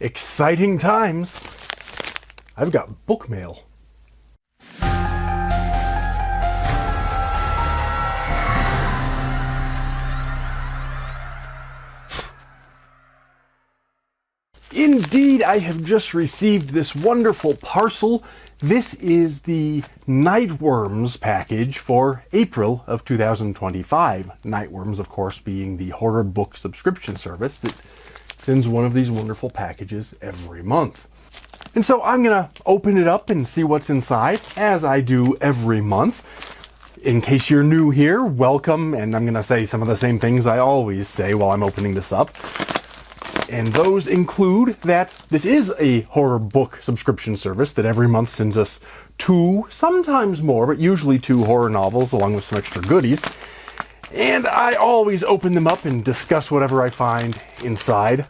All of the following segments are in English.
Exciting times. I've got book mail. Indeed, I have just received this wonderful parcel. This is the Nightworms package for April of 2025. Nightworms, of course, being the horror book subscription service that sends one of these wonderful packages every month. And so I'm going to open it up and see what's inside, as I do every month. In case you're new here, welcome, and I'm going to say some of the same things I always say while I'm opening this up. And those include that this is a horror book subscription service that every month sends us 2, sometimes more, but usually 2 horror novels along with some extra goodies. And I always open them up and discuss whatever I find inside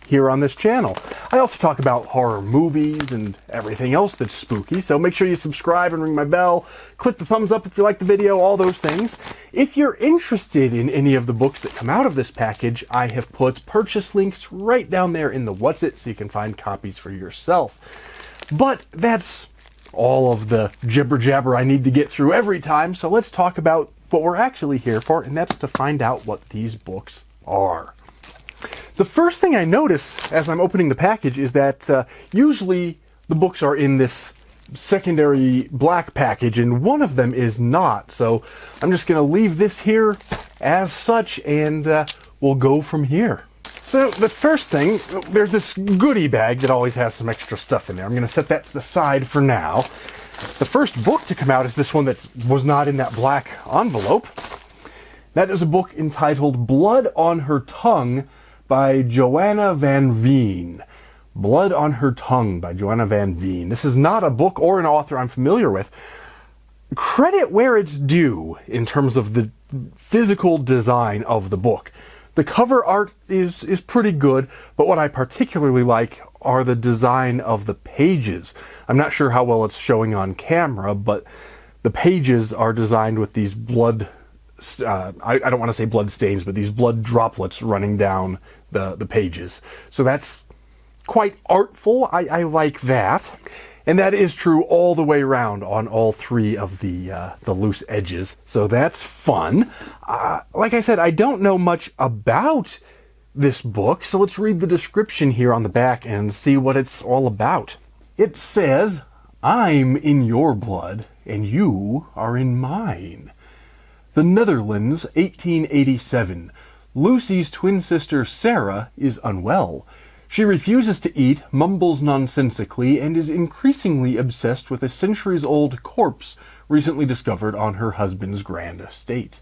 here on this channel. I also talk about horror movies and everything else that's spooky, so make sure you subscribe and ring my bell. Click the thumbs up if you like the video, all those things. If you're interested in any of the books that come out of this package, I have put purchase links right down there in the What's It so you can find copies for yourself. But that's all of the jibber jabber I need to get through every time, so let's talk about what we're actually here for, and that's to find out what these books are. The first thing I notice as I'm opening the package is that usually the books are in this secondary black package, and one of them is not. So I'm just going to leave this here as such, and we'll go from here. So the first thing, there's this goodie bag that always has some extra stuff in there. I'm going to set that to the side for now. The first book to come out is this one that was not in that black envelope. That is a book entitled Blood on Her Tongue by Joanna Van Veen. Blood on Her Tongue by Joanna Van Veen. This is not a book or an author I'm familiar with. Credit where it's due in terms of the physical design of the book. The cover art is pretty good, but what I particularly like are the design of the pages. I'm not sure how well it's showing on camera, but the pages are designed with these blood I don't want to say blood stains, but these blood droplets running down the pages. So that's quite artful. I like that. And that is true all the way around on all 3 of the loose edges. So that's fun. Like I said, I don't know much about this book, so let's read the description here on the back and see what it's all about. It says, "I'm in your blood, and you are in mine." The Netherlands, 1887. Lucy's twin sister Sarah is unwell. She refuses to eat, mumbles nonsensically, and is increasingly obsessed with a centuries-old corpse recently discovered on her husband's grand estate.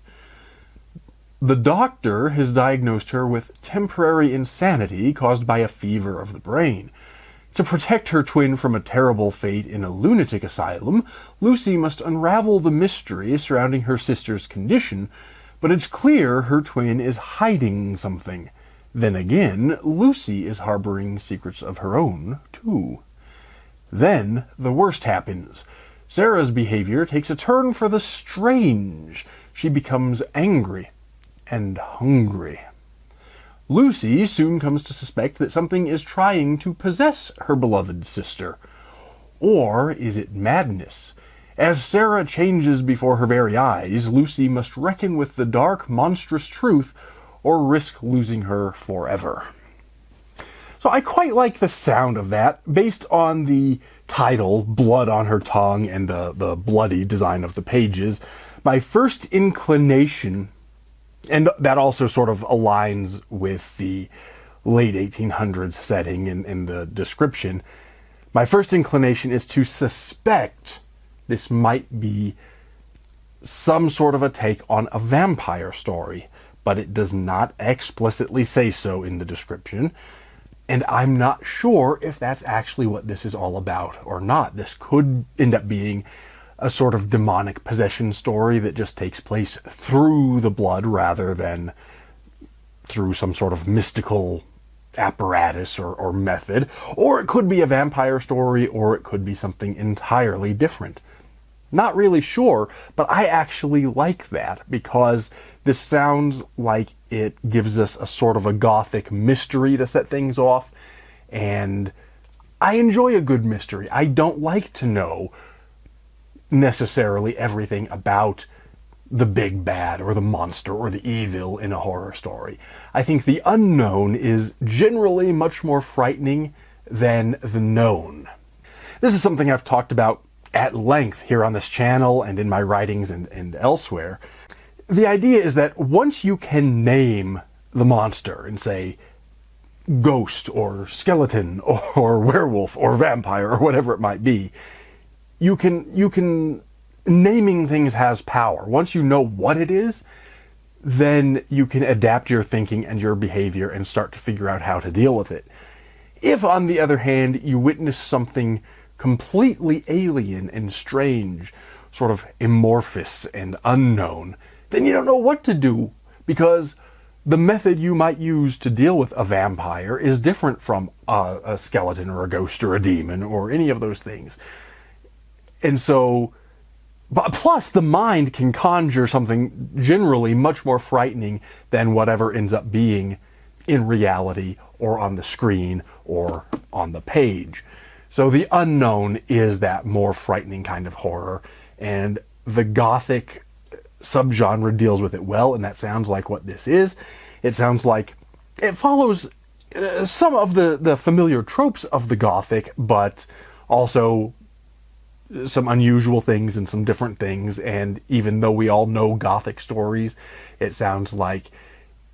The doctor has diagnosed her with temporary insanity caused by a fever of the brain. To protect her twin from a terrible fate in a lunatic asylum, Lucy must unravel the mystery surrounding her sister's condition, but it's clear her twin is hiding something. Then again, Lucy is harboring secrets of her own, too. Then the worst happens. Sarah's behavior takes a turn for the strange. She becomes angry and hungry. Lucy soon comes to suspect that something is trying to possess her beloved sister. Or is it madness? As Sarah changes before her very eyes, Lucy must reckon with the dark, monstrous truth or risk losing her forever. So I quite like the sound of that, based on the title, Blood on Her Tongue, and the bloody design of the pages. My first inclination, and that also sort of aligns with the late 1800s setting in the description. My first inclination is to suspect this might be some sort of a take on a vampire story, but it does not explicitly say so in the description, and I'm not sure if that's actually what this is all about or not. This could end up being a sort of demonic possession story that just takes place through the blood rather than through some sort of mystical apparatus or method. Or it could be a vampire story, or it could be something entirely different. Not really sure, but I actually like that because this sounds like it gives us a sort of a gothic mystery to set things off, And I enjoy a good mystery. I don't like to know necessarily everything about the big bad or the monster or the evil in a horror story. I think the unknown is generally much more frightening than the known. This is something I've talked about at length here on this channel and in my writings and elsewhere. The idea is that once you can name the monster and say ghost or skeleton or werewolf or vampire or whatever it might be, you can naming things has power. Once you know what it is, then you can adapt your thinking and your behavior and start to figure out how to deal with it. If, on the other hand, you witness something completely alien and strange, sort of amorphous and unknown, then you don't know what to do, because the method you might use to deal with a vampire is different from a skeleton or a ghost or a demon or any of those things. And so, but plus the mind can conjure something generally much more frightening than whatever ends up being in reality or on the screen or on the page. So the unknown is that more frightening kind of horror, and the Gothic subgenre deals with it well, and that sounds like what this is. It sounds like it follows some of the familiar tropes of the Gothic, but also some unusual things and some different things. And even though we all know Gothic stories, it sounds like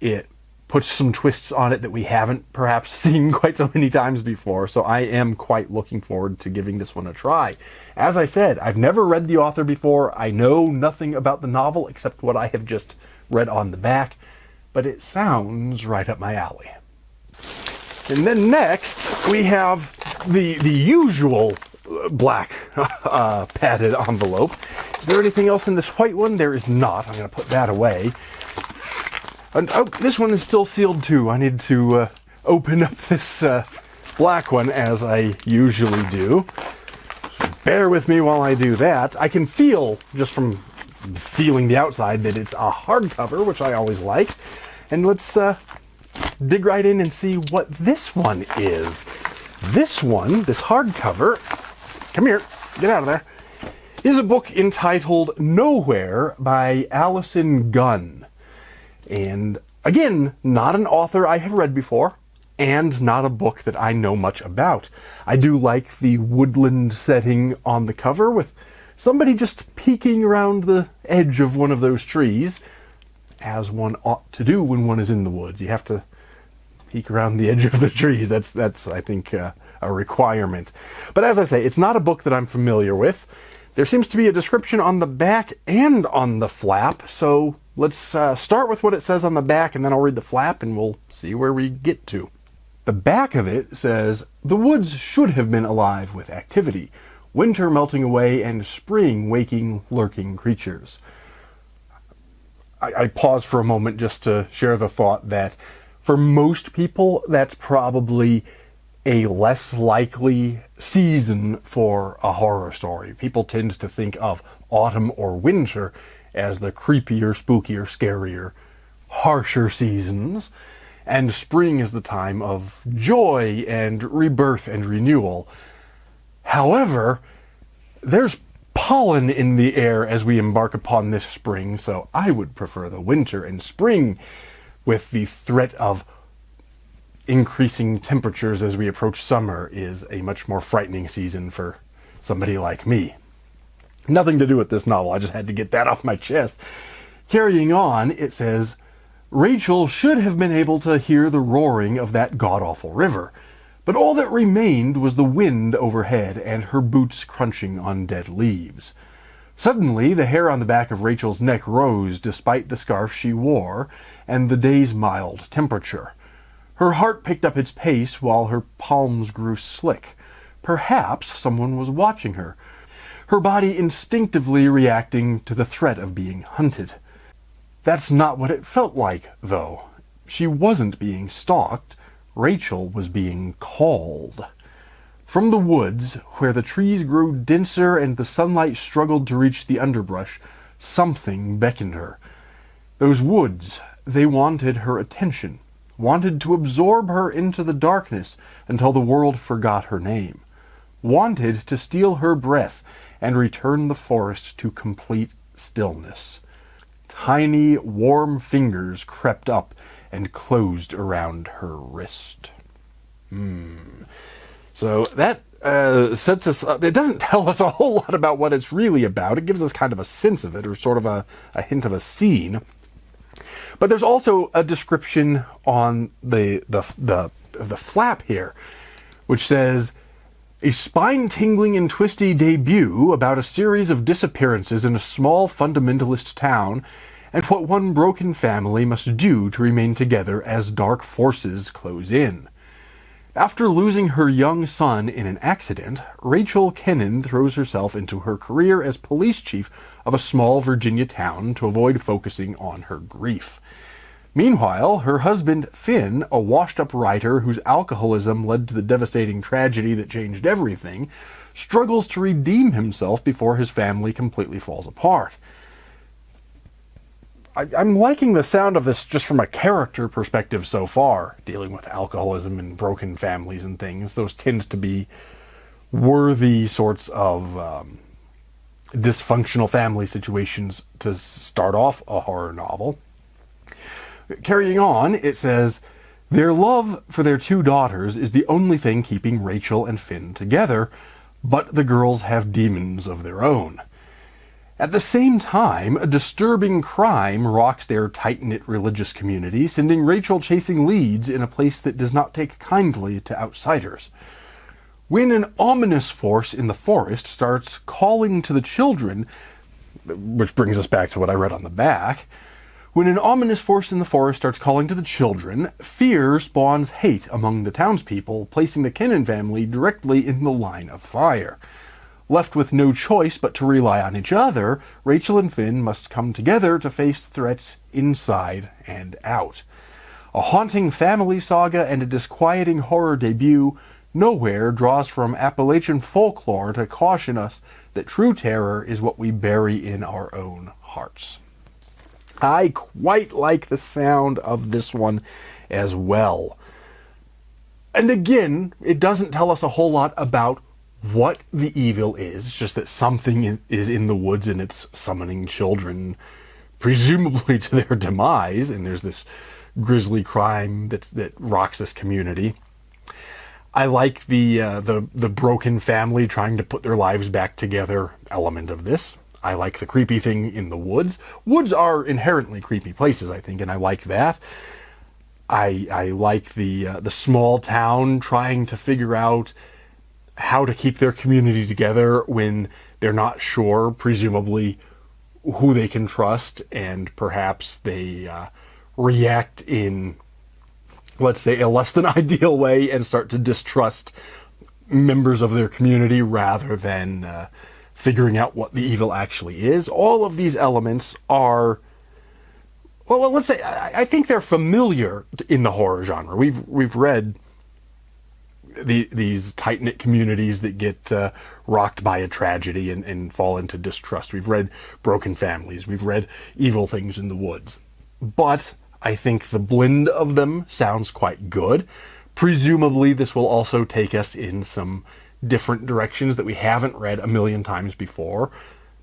it puts some twists on it that we haven't perhaps seen quite so many times before. So I am quite looking forward to giving this one a try. As I said, I've never read the author before. I know nothing about the novel except what I have just read on the back, but it sounds right up my alley. And then next we have the usual black padded envelope. Is there anything else in this white one? There is not. I'm going to put that away. And, oh, this one is still sealed too. I need to open up this black one as I usually do. So bear with me while I do that. I can feel, just from feeling the outside, that it's a hardcover, which I always like. And let's dig right in and see what this one is. This one, this hardcover, come here, get out of there, is a book entitled Nowhere by Alison Gunn. And again, not an author I have read before, and not a book that I know much about. I do like the woodland setting on the cover with somebody just peeking around the edge of one of those trees, as one ought to do when one is in the woods. You have to peek around the edge of the trees. That's I think, a requirement. But as I say, it's not a book that I'm familiar with. There seems to be a description on the back and on the flap, so let's start with what it says on the back, and then I'll read the flap, and we'll see where we get to. The back of it says, "The woods should have been alive with activity, winter melting away and spring waking lurking creatures." I pause for a moment just to share the thought that for most people, that's probably a less likely season for a horror story. People tend to think of autumn or winter as the creepier, spookier, scarier, harsher seasons, and spring is the time of joy and rebirth and renewal. However, there's pollen in the air as we embark upon this spring, so I would prefer the winter, and spring, with the threat of increasing temperatures as we approach summer, is a much more frightening season for somebody like me. Nothing to do with this novel, I just had to get that off my chest. Carrying on, it says, "Rachel should have been able to hear the roaring of that god-awful river, but all that remained was the wind overhead and her boots crunching on dead leaves. Suddenly, the hair on the back of Rachel's neck rose despite the scarf she wore and the day's mild temperature. Her heart picked up its pace while her palms grew slick. Perhaps someone was watching her, her body instinctively reacting to the threat of being hunted. That's not what it felt like, though. She wasn't being stalked. Rachel was being called. From the woods, where the trees grew denser and the sunlight struggled to reach the underbrush, something beckoned her. Those woods, they wanted her attention. wanted to absorb her into the darkness until the world forgot her name, wanted to steal her breath and return the forest to complete stillness. Tiny, warm fingers crept up and closed around her wrist. So that sets us up. It doesn't tell us a whole lot about what it's really about. It gives us kind of a sense of it, or sort of a hint of a scene. But there's also a description on the flap here, which says, a spine-tingling and twisty debut about a series of disappearances in a small fundamentalist town and what one broken family must do to remain together as dark forces close in. After losing her young son in an accident, Rachel Kennan throws herself into her career as police chief of a small Virginia town to avoid focusing on her grief. Meanwhile, her husband, Finn, a washed-up writer whose alcoholism led to the devastating tragedy that changed everything, struggles to redeem himself before his family completely falls apart. I'm liking the sound of this just from a character perspective so far, dealing with alcoholism and broken families and things. Those tend to be worthy sorts of dysfunctional family situations to start off a horror novel. Carrying on, it says, their love for their two daughters is the only thing keeping Rachel and Finn together, but the girls have demons of their own. At the same time, a disturbing crime rocks their tight-knit religious community, sending Rachel chasing leads in a place that does not take kindly to outsiders. When an ominous force in the forest starts calling to the children, which brings us back to what I read on the back, when an ominous force in the forest starts calling to the children, fear spawns hate among the townspeople, placing the Kennan family directly in the line of fire. Left with no choice but to rely on each other, Rachel and Finn must come together to face threats inside and out. A haunting family saga and a disquieting horror debut, Nowhere draws from Appalachian folklore to caution us that true terror is what we bury in our own hearts. I quite like the sound of this one as well. And again, it doesn't tell us a whole lot about what the evil is. It's just that something is in the woods and it's summoning children, presumably to their demise, and there's this grisly crime that rocks this community. I like the broken family trying to put their lives back together element of this. I like the creepy thing in the woods. Woods are inherently creepy places, I think, and I like that. I like the small town trying to figure out how to keep their community together when they're not sure, presumably, who they can trust, and perhaps they react in, let's say, a less than ideal way and start to distrust members of their community rather than figuring out what the evil actually is. All of these elements are, well, let's say, I think they're familiar in the horror genre. We've read these tight-knit communities that get rocked by a tragedy and fall into distrust. We've read broken families. We've read evil things in the woods. But I think the blend of them sounds quite good. Presumably, this will also take us in some different directions that we haven't read a million times before.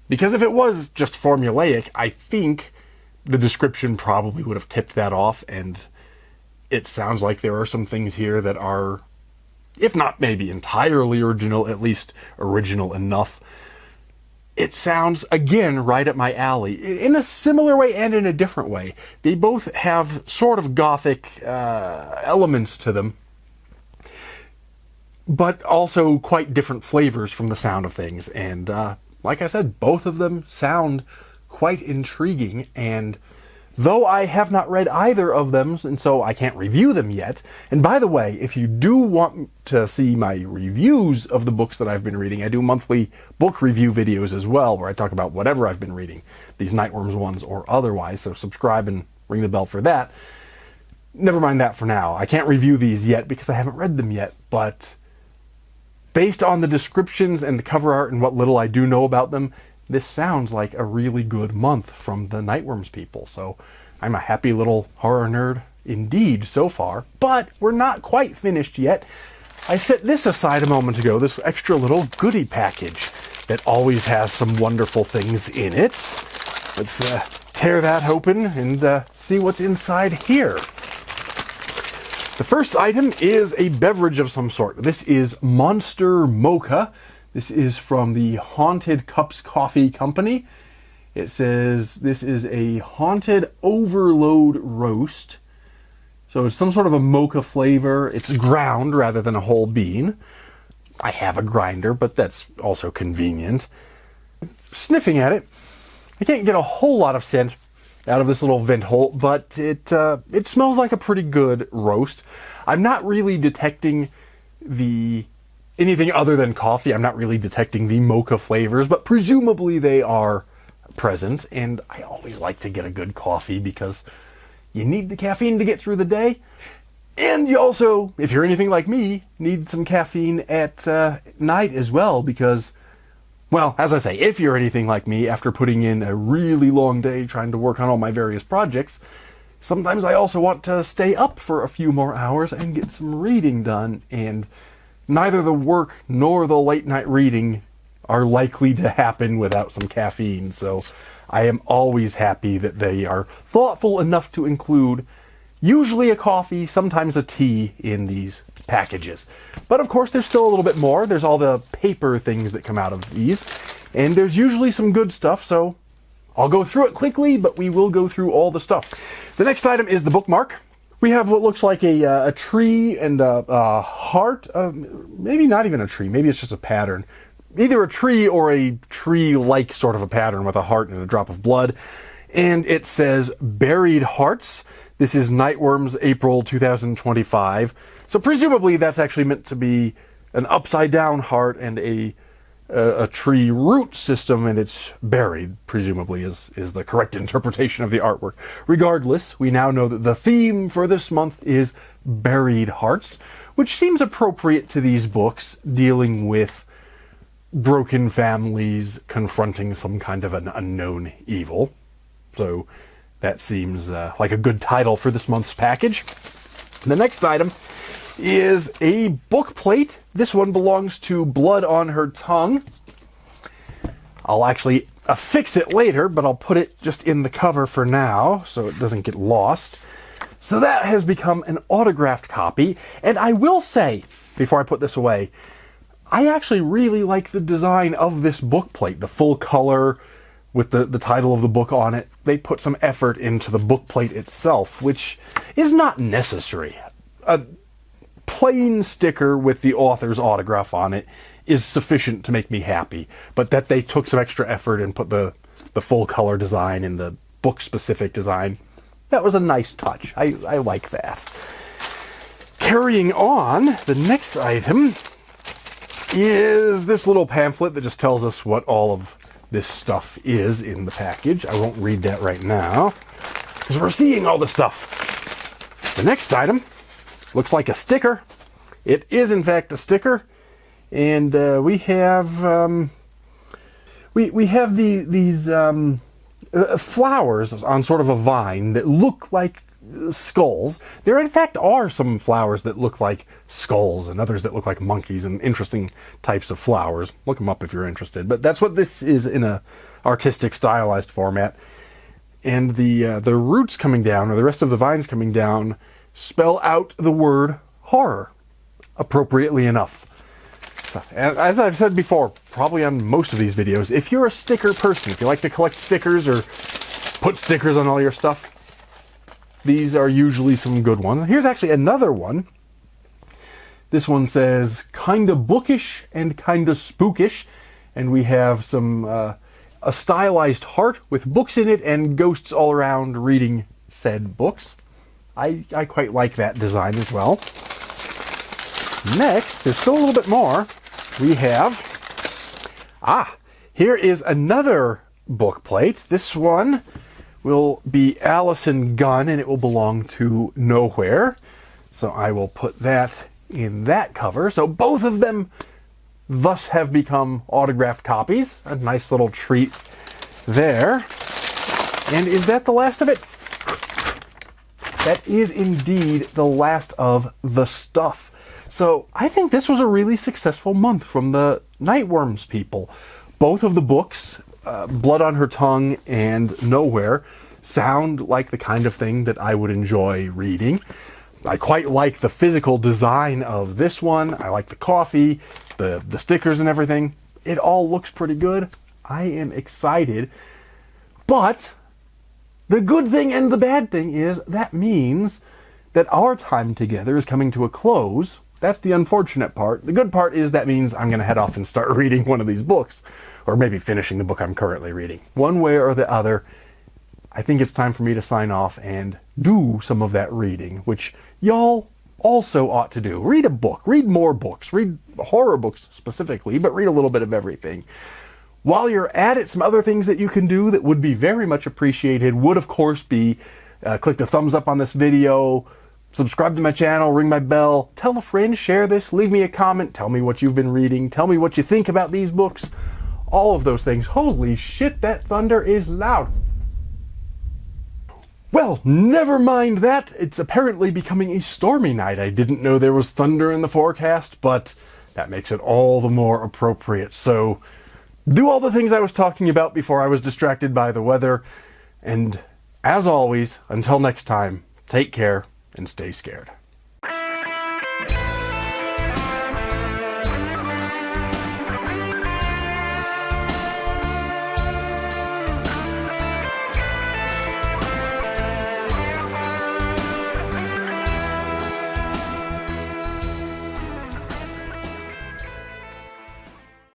Because if it was just formulaic, I think the description probably would have tipped that off, and it sounds like there are some things here that are, if not maybe entirely original, at least original enough. It sounds, again, right up my alley, in a similar way and in a different way. They both have sort of gothic elements to them, but also quite different flavors from the sound of things. And like I said, both of them sound quite intriguing, and though I have not read either of them, and so I can't review them yet. And by the way, if you do want to see my reviews of the books that I've been reading, I do monthly book review videos as well, where I talk about whatever I've been reading, these Nightworms ones or otherwise, so subscribe and ring the bell for that. Never mind that for now. I can't review these yet because I haven't read them yet, but based on the descriptions and the cover art and what little I do know about them, this sounds like a really good month from the Nightworms people. So I'm a happy little horror nerd indeed so far, but we're not quite finished yet. I set this aside a moment ago, this extra little goodie package that always has some wonderful things in it. Let's tear that open and see what's inside here. The first item is a beverage of some sort. This is Monster Mocha. This is from the Haunted Cups Coffee Company. It says this is a Haunted Overload Roast. So it's some sort of a mocha flavor. It's ground rather than a whole bean. I have a grinder, but that's also convenient. Sniffing at it, I can't get a whole lot of scent out of this little vent hole, but it smells like a pretty good roast. I'm not really detecting anything other than coffee. I'm not really detecting the mocha flavors, but presumably they are present, and I always like to get a good coffee because you need the caffeine to get through the day, and you also, if you're anything like me, need some caffeine at night as well because, well, as I say, if you're anything like me, after putting in a really long day trying to work on all my various projects, sometimes I also want to stay up for a few more hours and get some reading done, and neither the work nor the late night reading are likely to happen without some caffeine, so I am always happy that they are thoughtful enough to include usually a coffee, sometimes a tea in these packages. But of course there's still a little bit more. There's all the paper things that come out of these, and there's usually some good stuff, so I'll go through it quickly, but we will go through all the stuff. The next item is the bookmark. We have what looks like a tree and a heart. Maybe not even a tree. Maybe it's just a pattern. Either a tree or a tree-like sort of a pattern with a heart and a drop of blood. And it says Buried Hearts. This is Nightworms, April 2025. So presumably that's actually meant to be an upside-down heart and a tree root system, and it's buried, presumably, is the correct interpretation of the artwork. Regardless, we now know that the theme for this month is Buried Hearts, which seems appropriate to these books dealing with broken families confronting some kind of an unknown evil. So that seems like a good title for this month's package. The next item is a book plate. This one belongs to Blood on Her Tongue. I'll actually affix it later, but I'll put it just in the cover for now so it doesn't get lost. So that has become an autographed copy, and I will say, before I put this away, I actually really like the design of this book plate, the full color with the title of the book on it. They put some effort into the book plate itself, which is not necessary. A plain sticker with the author's autograph on it is sufficient to make me happy, but that they took some extra effort and put the full color design and the book specific design, that was a nice touch. I like that. Carrying on, the next item is this little pamphlet that just tells us what all of this stuff is in the package. I won't read that right now because we're seeing all the stuff. The next item looks like a sticker. It is in fact a sticker, and we have these flowers on sort of a vine that look like skulls. There in fact are some flowers that look like skulls and others that look like monkeys and interesting types of flowers. Look them up if you're interested. But that's what this is in a artistic stylized format. And the roots coming down, or the rest of the vines coming down, spell out the word horror appropriately enough. So, and as I've said before, probably on most of these videos, if you're a sticker person, if you like to collect stickers or put stickers on all your stuff, these are usually some good ones. Here's actually another one. This one says, kinda bookish and kinda spookish. And we have some, a stylized heart with books in it and ghosts all around reading said books. I quite like that design as well. Next, there's still a little bit more. We have, here is another book plate. This one will be Allison Gunn, and it will belong to Nowhere. So I will put that in that cover. So both of them thus have become autographed copies. A nice little treat there. And is that the last of it? that is indeed the last of the stuff. So I think this was a really successful month from the Nightworms people. Both of the books, Blood on Her Tongue and Nowhere, sound like the kind of thing that I would enjoy reading. I quite like the physical design of this one. I like the coffee, the stickers and everything. It all looks pretty good. I am excited. But the good thing and the bad thing is that means that our time together is coming to a close. That's the unfortunate part. The good part is that means I'm going to head off and start reading one of these books. Or maybe finishing the book I'm currently reading. One way or the other, I think it's time for me to sign off and do some of that reading, which y'all also ought to do. Read a book. Read more books. Read horror books specifically, but read a little bit of everything. While you're at it, some other things that you can do that would be very much appreciated would, of course, be click the thumbs up on this video, subscribe to my channel, ring my bell, tell a friend, share this, leave me a comment, tell me what you've been reading, tell me what you think about these books. All of those things. Holy shit, that thunder is loud. Well, never mind that. It's apparently becoming a stormy night. I didn't know there was thunder in the forecast, but that makes it all the more appropriate. So, do all the things I was talking about before I was distracted by the weather. And as always, until next time, take care and stay scared.